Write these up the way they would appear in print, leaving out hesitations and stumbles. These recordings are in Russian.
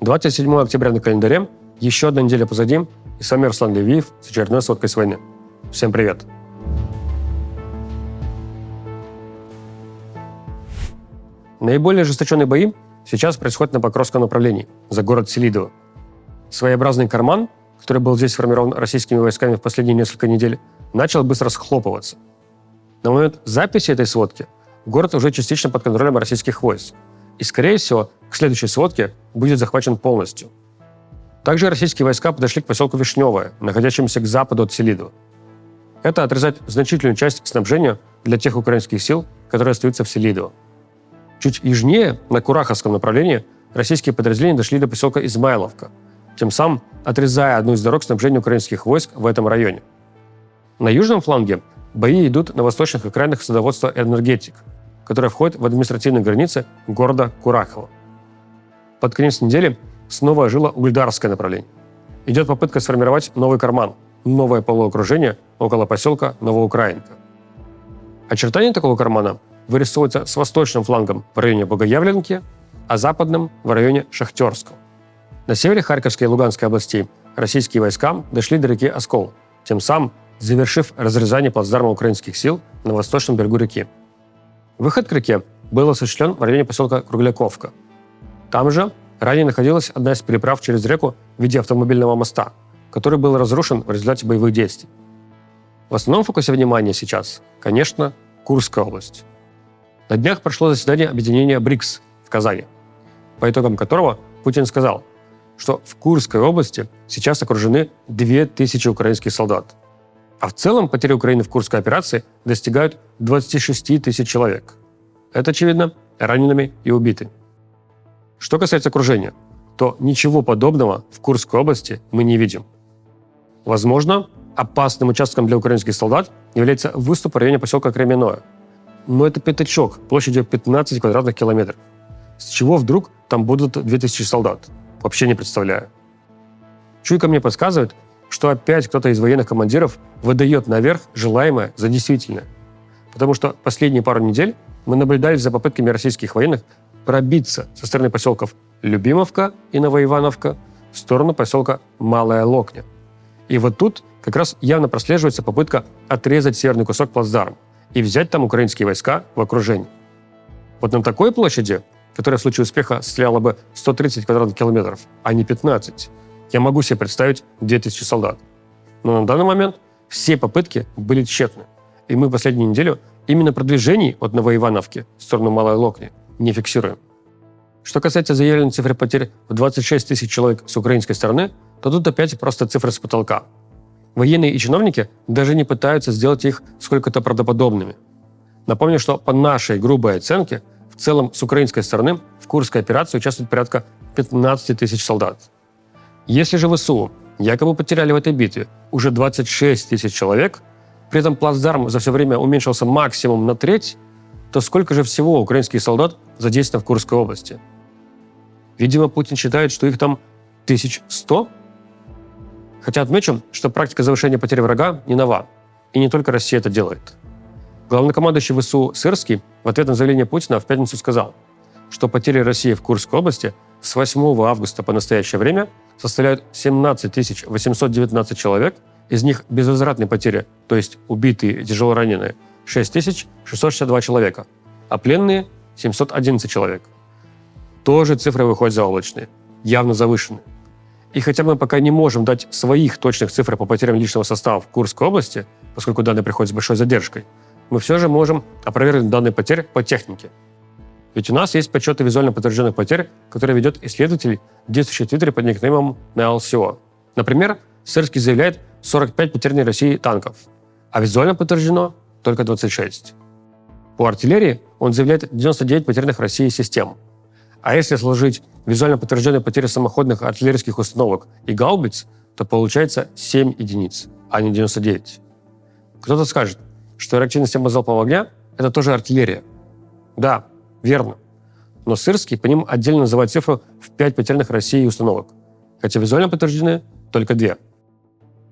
27 октября на календаре, еще одна неделя позади, и с вами Руслан Левиев с очередной сводкой с войны. Всем привет! Наиболее ожесточенные бои сейчас происходят на Покровском направлении, за город Селидово. Своеобразный карман, который был здесь сформирован российскими войсками в последние несколько недель, начал быстро схлопываться. На момент записи этой сводки город уже частично под контролем российских войск, и, скорее всего, к следующей сводке будет захвачен полностью. Также российские войска подошли к поселку Вишневое, находящемуся к западу от Селидова. Это отрезает значительную часть снабжения для тех украинских сил, которые остаются в Селидово. Чуть южнее, на Кураховском направлении, российские подразделения дошли до поселка Измайловка, тем самым отрезая одну из дорог снабжения украинских войск в этом районе. На южном фланге бои идут на восточных окраинах садоводства «Энергетик», которое входит в административные границы города Курахово. Под конец недели снова ожило угледарское направление. Идет попытка сформировать новый карман, новое полуокружение около поселка Новоукраинка. Очертания такого кармана вырисовываются с восточным флангом в районе Богоявленки, а западным в районе Шахтерского. На севере Харьковской и Луганской областей российские войска дошли до реки Оскол, тем самым завершив разрезание плацдарма украинских сил на восточном берегу реки. Выход к реке был осуществлен в районе поселка Кругляковка. Там же ранее находилась одна из переправ через реку в виде автомобильного моста, который был разрушен в результате боевых действий. В основном фокусе внимания сейчас, конечно, Курская область. На днях прошло заседание объединения БРИКС в Казани, по итогам которого Путин сказал, что в Курской области сейчас окружены 2000 украинских солдат. А в целом потери Украины в Курской операции достигают 26 тысяч человек. Это, очевидно, ранеными и убитыми. Что касается окружения, то ничего подобного в Курской области мы не видим. Возможно, опасным участком для украинских солдат является выступ в районе поселка Кременное. Но это пятачок площадью 15 квадратных километров. С чего вдруг там будут 2000 солдат? Вообще не представляю. Чуйка мне подсказывает, что опять кто-то из военных командиров выдает наверх желаемое за действительное. Потому что последние пару недель мы наблюдали за попытками российских военных пробиться со стороны поселков Любимовка и Новоивановка в сторону поселка Малая Локня. И вот тут как раз явно прослеживается попытка отрезать северный кусок плацдарма и взять там украинские войска в окружение. Вот на такой площади, которая в случае успеха составляла бы 130 квадратных километров, а не 15, я могу себе представить 2000 солдат. Но на данный момент все попытки были тщетны. И мы последнюю неделю именно продвижений от Новоивановки в сторону Малой Локни не фиксируем. Что касается заявленной цифры потерь в 26 тысяч человек с украинской стороны, то тут опять просто цифры с потолка. Военные и чиновники даже не пытаются сделать их сколько-то правдоподобными. Напомню, что по нашей грубой оценке, в целом с украинской стороны в Курской операции участвует порядка 15 тысяч солдат. Если же ВСУ якобы потеряли в этой битве уже 26 тысяч человек, при этом плацдарм за все время уменьшился максимум на треть, то сколько же всего украинских солдат задействовано в Курской области? Видимо, Путин считает, что их там 1100? Хотя отмечу, что практика завышения потери врага не нова, и не только Россия это делает. Главнокомандующий ВСУ Сырский в ответ на заявление Путина в пятницу сказал, что потери России в Курской области с 8 августа по настоящее время составляют 17 819 человек, из них безвозвратные потери, то есть убитые и тяжело раненые, 6662 человека, а пленные – 711 человек. Тоже цифры выходят заоблачные, явно завышенные. И хотя мы пока не можем дать своих точных цифр по потерям личного состава в Курской области, поскольку данные приходят с большой задержкой, мы все же можем опровергнуть данные потерь по технике. Ведь у нас есть подсчеты визуально подтвержденных потерь, которые ведет исследователь, действующий в Твиттере под никнеймом NLCO. Например, Сырский заявляет 45 потерянных России танков, а визуально подтверждено только 26. По артиллерии он заявляет 99 потерянных России систем. А если сложить визуально подтвержденные потери самоходных артиллерийских установок и гаубиц, то получается 7 единиц, а не 99. Кто-то скажет, что реактивная система залпового огня – это тоже артиллерия. Да, верно. Но Сырский по ним отдельно называет цифру в 5 потерянных России установок, хотя визуально подтверждены только 2.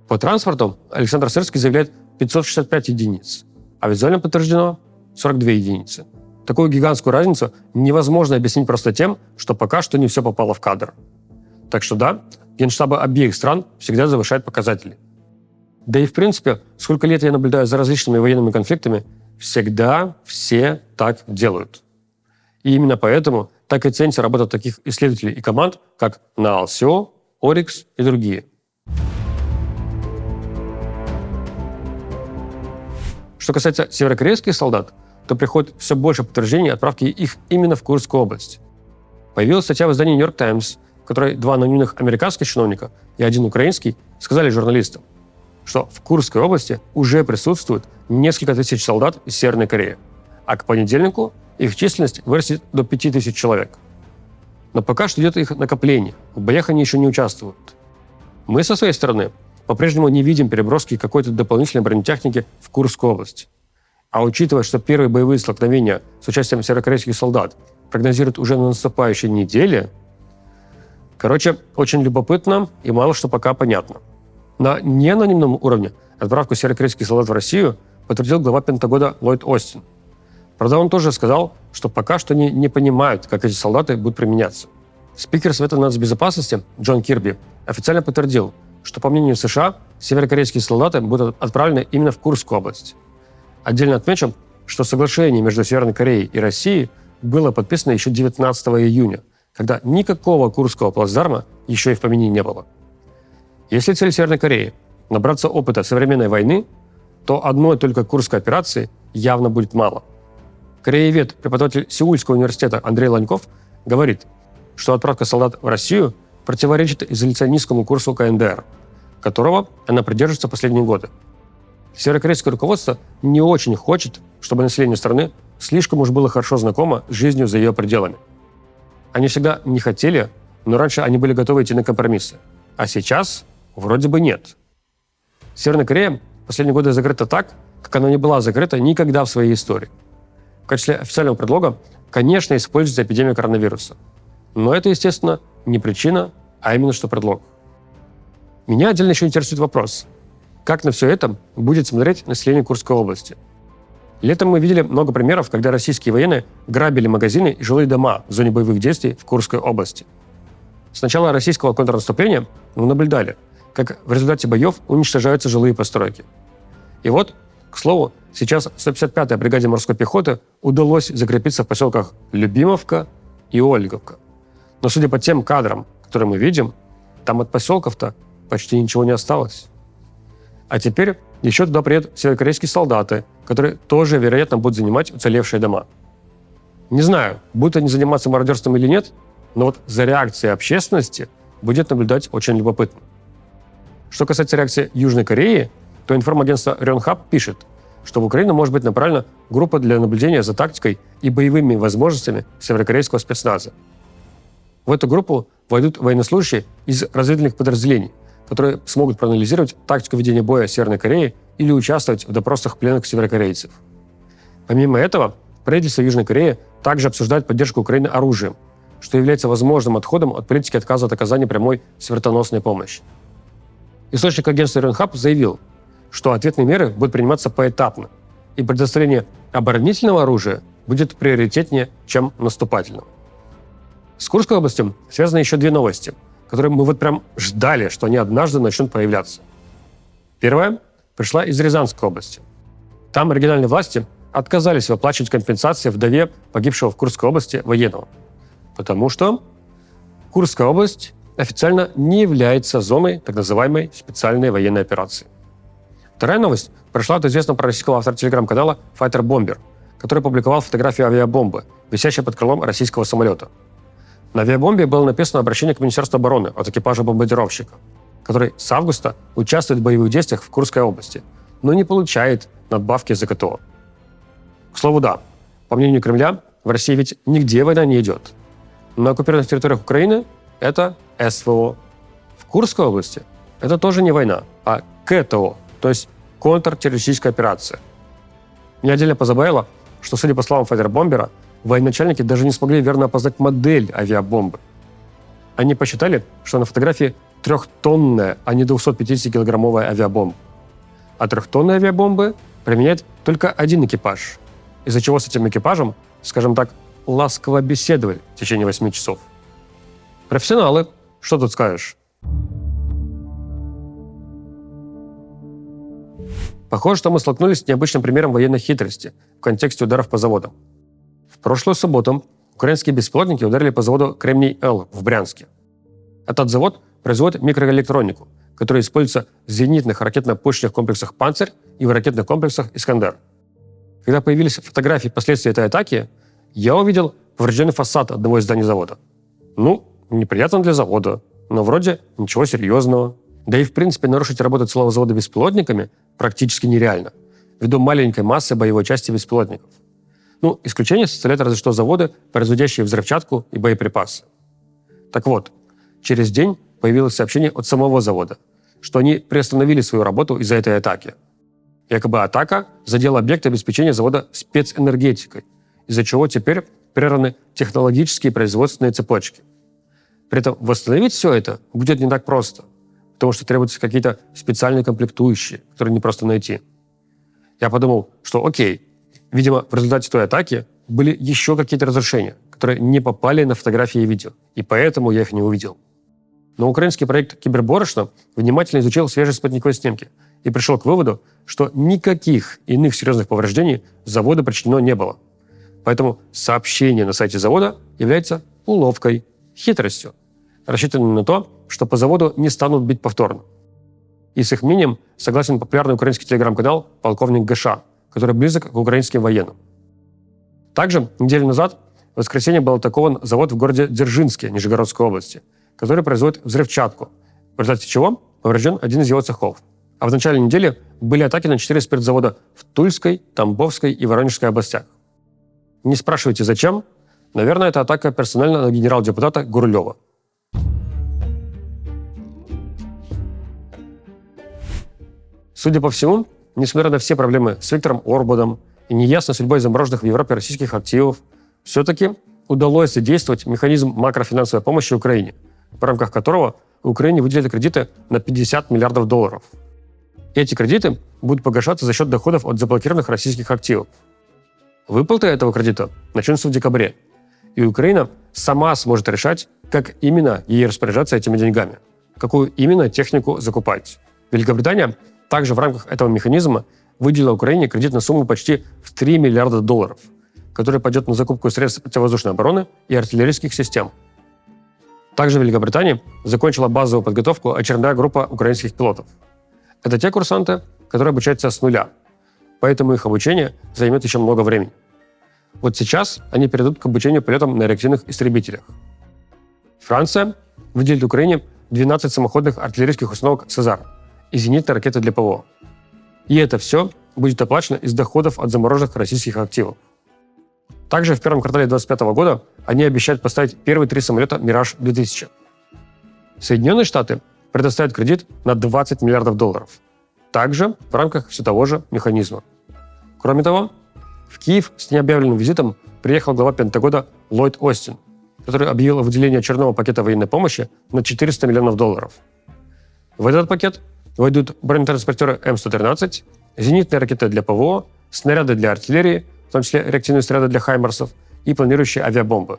По транспорту Александр Сырский заявляет 565 единиц, а визуально подтверждено 42 единицы. Такую гигантскую разницу невозможно объяснить просто тем, что пока что не все попало в кадр. Так что да, генштабы обеих стран всегда завышают показатели. Да и в принципе, сколько лет я наблюдаю за различными военными конфликтами, всегда все так делают. И именно поэтому так и ценится работа таких исследователей и команд, как НААЛ-СИО, ОРИКС и другие. Что касается северокорейских солдат, то приходит все больше подтверждений отправки их именно в Курскую область. Появилась статья в издании «Нью-Йорк Таймс», в которой 2 анонимных американских чиновника и 1 украинский сказали журналистам, что в Курской области уже присутствует несколько тысяч солдат из Северной Кореи, а к понедельнику их численность вырастет до 5000 человек. Но пока что идет их накопление, в боях они еще не участвуют. Мы со своей стороны по-прежнему не видим переброски какой-то дополнительной бронетехники в Курскую область. А учитывая, что первые боевые столкновения с участием северокорейских солдат прогнозируют уже на наступающей неделе, очень любопытно и мало что пока понятно. На неанонимном уровне отправку северокорейских солдат в Россию подтвердил глава Пентагона Ллойд Остин. Правда, он тоже сказал, что пока что они не понимают, как эти солдаты будут применяться. Спикер Совета нацбезопасности Джон Кирби официально подтвердил, что, по мнению США, северокорейские солдаты будут отправлены именно в Курскую область. Отдельно отмечу, что соглашение между Северной Кореей и Россией было подписано еще 19 июня, когда никакого Курского плацдарма еще и в помине не было. Если цель Северной Кореи – набраться опыта современной войны, то одной только Курской операции явно будет мало. Кореевед, преподаватель Сеульского университета Андрей Ланьков говорит, что отправка солдат в Россию противоречит изоляционистскому курсу КНДР, которого она придерживается последние годы. Северокорейское руководство не очень хочет, чтобы население страны слишком уж было хорошо знакомо с жизнью за ее пределами. Они всегда не хотели, но раньше они были готовы идти на компромиссы. А сейчас вроде бы нет. Северная Корея в последние годы закрыта так, как она не была закрыта никогда в своей истории. В качестве официального предлога, конечно, используется эпидемия коронавируса. Но это, естественно, не причина, а именно что предлог. Меня отдельно еще интересует вопрос, как на все это будет смотреть население Курской области. Летом мы видели много примеров, когда российские военные грабили магазины и жилые дома в зоне боевых действий в Курской области. С начала российского контрнаступления мы наблюдали, как в результате боев уничтожаются жилые постройки. И вот, к слову, сейчас 155-й бригаде морской пехоты удалось закрепиться в поселках Любимовка и Ольговка. Но судя по тем кадрам, которые мы видим, там от поселков-то почти ничего не осталось. А теперь еще туда приедут северокорейские солдаты, которые тоже, вероятно, будут занимать уцелевшие дома. Не знаю, будут они заниматься мародерством или нет, но вот за реакцией общественности будет наблюдать очень любопытно. Что касается реакции Южной Кореи, то информагентство Рёнхаб пишет, что в Украину может быть направлена группа для наблюдения за тактикой и боевыми возможностями северокорейского спецназа. В эту группу войдут военнослужащие из разведывательных подразделений, которые смогут проанализировать тактику ведения боя Северной Кореи или участвовать в допросах пленных северокорейцев. Помимо этого, правительство Южной Кореи также обсуждает поддержку Украины оружием, что является возможным отходом от политики отказа от оказания прямой смертоносной помощи. Источник агентства Рёнхаб заявил, что ответные меры будут приниматься поэтапно, и предоставление оборонительного оружия будет приоритетнее, чем наступательного. С Курской областью связаны еще 2 новости, которые мы вот прям ждали, что они однажды начнут появляться. Первая пришла из Рязанской области. Там региональные власти отказались выплачивать компенсации вдове погибшего в Курской области военного, потому что Курская область официально не является зоной так называемой специальной военной операции. Вторая новость пришла от известного пророссийского автора телеграм-канала Fighter Bomber, который публиковал фотографию авиабомбы, висящей под крылом российского самолета. На авиабомбе было написано обращение к Министерству обороны от экипажа бомбардировщика, который с августа участвует в боевых действиях в Курской области, но не получает надбавки за КТО. К слову, да, по мнению Кремля, в России ведь нигде война не идет. На оккупированных территориях Украины это СВО. В Курской области это тоже не война, а КТО, то есть контртеррористическая операция. Меня отдельно позабавило, что, судя по словам Файтербомбера, военачальники даже не смогли верно опознать модель авиабомбы. Они посчитали, что на фотографии 3-тонная, а не 250-килограммовая авиабомба. А 3-тонные авиабомбы применяет только один экипаж, из-за чего с этим экипажем, скажем так, ласково беседовали в течение 8 часов. Профессионалы, Что тут скажешь? Похоже, что мы столкнулись с необычным примером военной хитрости в контексте ударов по заводам. В прошлую субботу украинские беспилотники ударили по заводу «Кремний-Л» в Брянске. Этот завод производит микроэлектронику, которая используется в зенитных ракетно-пушечных комплексах «Панцирь» и в ракетных комплексах «Искандер». Когда появились фотографии последствий этой атаки, я увидел поврежденный фасад одного из зданий завода. Неприятно для завода, но вроде ничего серьезного. Да и в принципе нарушить работу целого завода беспилотниками практически нереально, ввиду маленькой массы боевой части беспилотников. Исключение составляют разве что заводы, производящие взрывчатку и боеприпасы. Так вот, через день появилось сообщение от самого завода, что они приостановили свою работу из-за этой атаки. Якобы атака задела объект обеспечения завода спецэнергетикой, из-за чего теперь прерваны технологические и производственные цепочки. При этом восстановить все это будет не так просто, потому что требуются какие-то специальные комплектующие, которые не просто найти. Я подумал, что окей, видимо, в результате той атаки были еще какие-то разрушения, которые не попали на фотографии и видео, и поэтому я их не увидел. Но украинский проект «Киберборошно» внимательно изучил свежие спутниковые снимки и пришел к выводу, что никаких иных серьезных повреждений заводу причинено не было. Поэтому сообщение на сайте завода является уловкой, хитростью, рассчитанной на то, что по заводу не станут бить повторно. И с их мнением согласен популярный украинский телеграм-канал «Полковник ГШ», который близок к украинским военным. Также неделю назад в воскресенье был атакован завод в городе Дзержинске Нижегородской области, который производит взрывчатку, в результате чего поврежден один из его цехов. А в начале недели были атаки на 4 спиртзавода в Тульской, Тамбовской и Воронежской областях. Не спрашивайте, зачем. Наверное, это атака персонально на генерал-депутата Гурлева. Судя по всему, несмотря на все проблемы с Виктором Орбаном и неясной судьбой замороженных в Европе российских активов, все-таки удалось задействовать механизм макрофинансовой помощи Украине, в рамках которого Украине выделили кредиты на 50 миллиардов долларов. Эти кредиты будут погашаться за счет доходов от заблокированных российских активов. Выплаты этого кредита начнутся в декабре, и Украина сама сможет решать, как именно ей распоряжаться этими деньгами, какую именно технику закупать. Великобритания также в рамках этого механизма выделила Украине кредит на сумму почти в 3 миллиарда долларов, который пойдет на закупку средств противовоздушной обороны и артиллерийских систем. Также в Великобритании закончила базовую подготовку очередная группа украинских пилотов. Это те курсанты, которые обучаются с нуля, поэтому их обучение займет еще много времени. Вот сейчас они перейдут к обучению полетам на реактивных истребителях. Франция выделит Украине 12 самоходных артиллерийских установок «Сезар» и зенитные ракеты для ПВО. И это все будет оплачено из доходов от замороженных российских активов. Также в первом квартале 2025 года они обещают поставить первые 3 самолета «Мираж-2000». Соединенные Штаты предоставят кредит на 20 миллиардов долларов, также в рамках все того же механизма. Кроме того, в Киев с необъявленным визитом приехал глава Пентагона Ллойд Остин, который объявил о выделении очередного пакета военной помощи на 400 миллионов долларов. В этот пакет войдут бронетранспортеры М113, зенитные ракеты для ПВО, снаряды для артиллерии, в том числе реактивные снаряды для «Хаймарсов» и планирующие авиабомбы.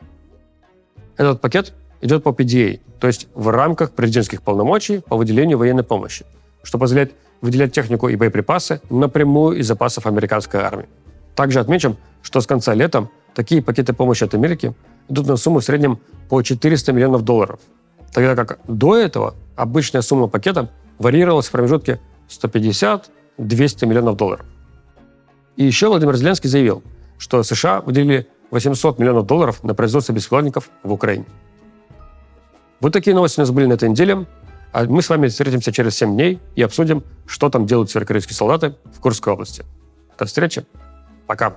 Этот пакет идет по PDA, то есть в рамках президентских полномочий по выделению военной помощи, что позволяет выделять технику и боеприпасы напрямую из запасов американской армии. Также отмечим, что с конца лета такие пакеты помощи от Америки идут на сумму в среднем по 400 миллионов долларов, тогда как до этого обычная сумма пакета варьировалась в промежутке 150-200 миллионов долларов. И еще Владимир Зеленский заявил, что США выделили 800 миллионов долларов на производство беспилотников в Украине. Вот такие новости у нас были на этой неделе. А мы с вами встретимся через 7 дней и обсудим, что там делают северокорейские солдаты в Курской области. До встречи. Пока.